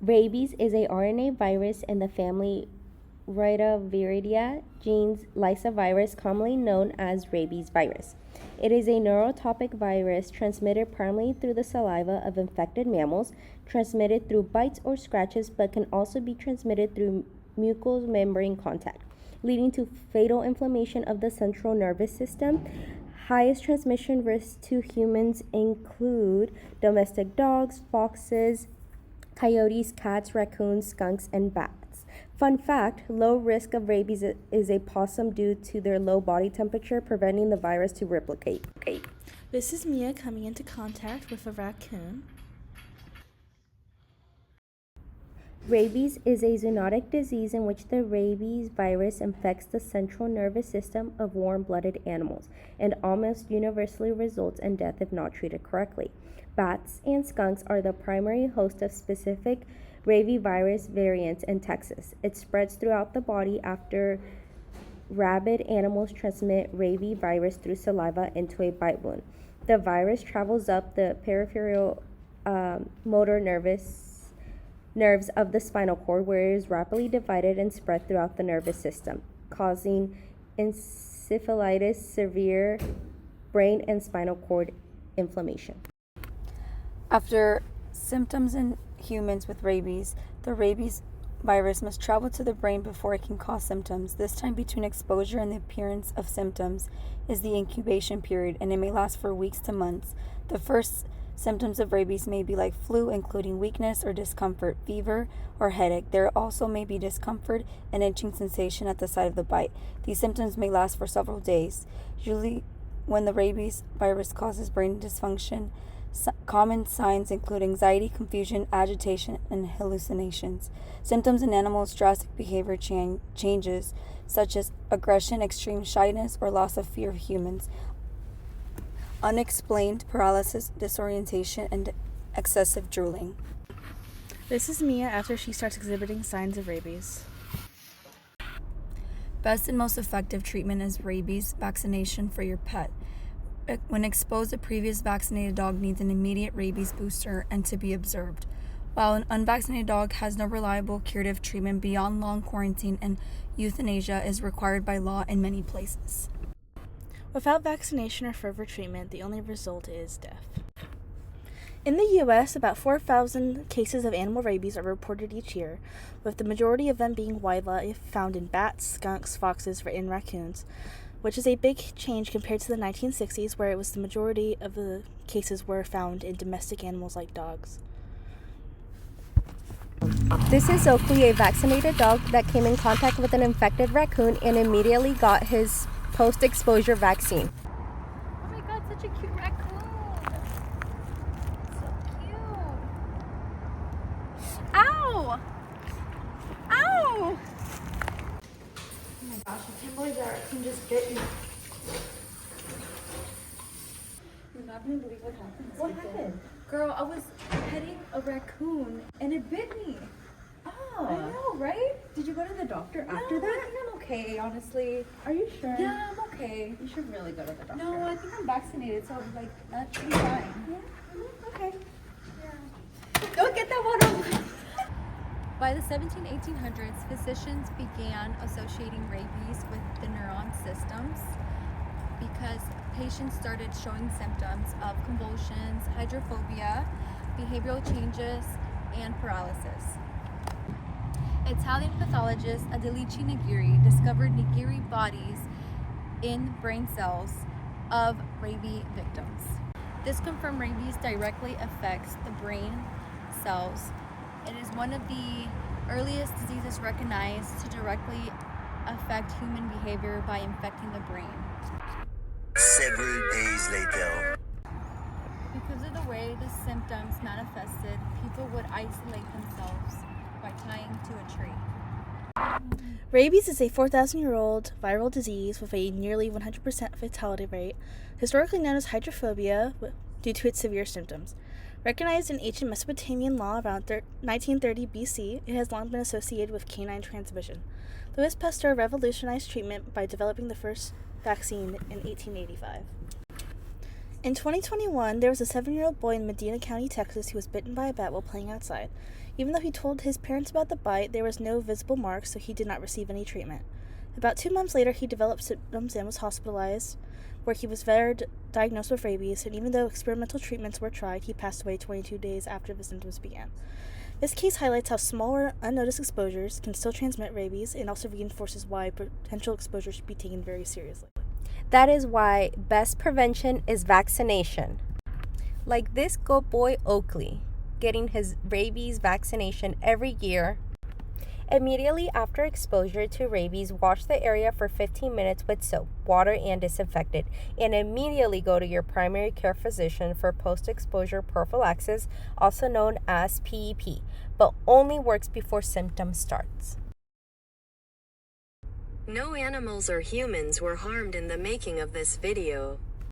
Rabies is a RNA virus in the family Rotavirida genes lyssavirus, commonly known as rabies virus. It is a neurotopic virus transmitted primarily through the saliva of infected mammals, transmitted through bites or scratches, but can also be transmitted through mucous membrane contact, leading to fatal inflammation of the central nervous system. Highest transmission risks to humans include domestic dogs, foxes, coyotes, cats, raccoons, skunks, and bats. Fun fact, low risk of rabies is a possum due to their low body temperature, preventing the virus to replicate. This is Mia coming into contact with a raccoon. Rabies is a zoonotic disease in which the rabies virus infects the central nervous system of warm-blooded animals and almost universally results in death if not treated correctly. Bats and skunks are the primary host of specific rabies virus variants in Texas. It spreads throughout the body after rabid animals transmit rabies virus through saliva into a bite wound. The virus travels up the peripheral motor nerves of the spinal cord, where it is rapidly divided and spread throughout the nervous system, causing encephalitis, severe brain and spinal cord inflammation. After symptoms in humans with rabies, the rabies virus must travel to the brain before it can cause symptoms. This time between exposure and the appearance of symptoms is the incubation period, and it may last for weeks to months. The first symptoms of rabies may be like flu, including weakness or discomfort, fever, or headache. There also may be discomfort and itching sensation at the site of the bite. These symptoms may last for several days. Usually, when the rabies virus causes brain dysfunction, common signs include anxiety, confusion, agitation, and hallucinations. Symptoms in animals: drastic behavior changes, such as aggression, extreme shyness, or loss of fear of humans, unexplained paralysis, disorientation, and excessive drooling. This is Mia after she starts exhibiting signs of rabies. Best and most effective treatment is rabies vaccination for your pet. When exposed, a previous vaccinated dog needs an immediate rabies booster and to be observed, while an unvaccinated dog has no reliable curative treatment beyond long quarantine, and euthanasia is required by law in many places. Without vaccination or further treatment, the only result is death. In the U.S., about 4,000 cases of animal rabies are reported each year, with the majority of them being wildlife found in bats, skunks, foxes, and raccoons, which is a big change compared to the 1960s, where it was the majority of the cases were found in domestic animals like dogs. This is Oakley, a vaccinated dog that came in contact with an infected raccoon and immediately got his post-exposure vaccine. Oh my god, such a cute raccoon. So cute. Ow! Ow! Oh my gosh, I can't believe that raccoon just bit me. You're not gonna believe what happened. What happened? Girl, I was petting a raccoon and it bit me. Oh. I know, right? Did you go to the doctor No, after I that? think I'm okay, honestly. Are you sure? Yeah, I'm okay. You should really go to the doctor. No, I think I'm vaccinated, so like that should be fine. Yeah. Okay. Go get that water. By the 1800s, physicians began associating rabies with the neuron systems because patients started showing symptoms of convulsions, hydrophobia, behavioral changes, and paralysis. Italian pathologist Adelici Nigiri discovered Nigiri bodies in brain cells of rabies victims. This confirmed rabies directly affects the brain cells. It is one of the earliest diseases recognized to directly affect human behavior by infecting the brain. Several days later. Because of the way the symptoms manifested, people would isolate themselves by tying to a tree. Rabies is a 4,000-year-old viral disease with a nearly 100% fatality rate, historically known as hydrophobia due to its severe symptoms. Recognized in ancient Mesopotamian law around 1930 BC, it has long been associated with canine transmission. Louis Pasteur revolutionized treatment by developing the first vaccine in 1885. In 2021, there was a 7-year-old boy in Medina County, Texas, who was bitten by a bat while playing outside. Even though he told his parents about the bite, there was no visible marks, so he did not receive any treatment. About 2 months later, he developed symptoms and was hospitalized, where he was diagnosed with rabies, and even though experimental treatments were tried, he passed away 22 days after the symptoms began. This case highlights how small or unnoticed exposures can still transmit rabies, and also reinforces why potential exposure should be taken very seriously. That is why best prevention is vaccination. Like this good boy Oakley, getting his rabies vaccination every year. Immediately after exposure to rabies, wash the area for 15 minutes with soap, water, and disinfectant, and immediately go to your primary care physician for post-exposure prophylaxis, also known as PEP, but only works before symptoms starts. No animals or humans were harmed in the making of this video.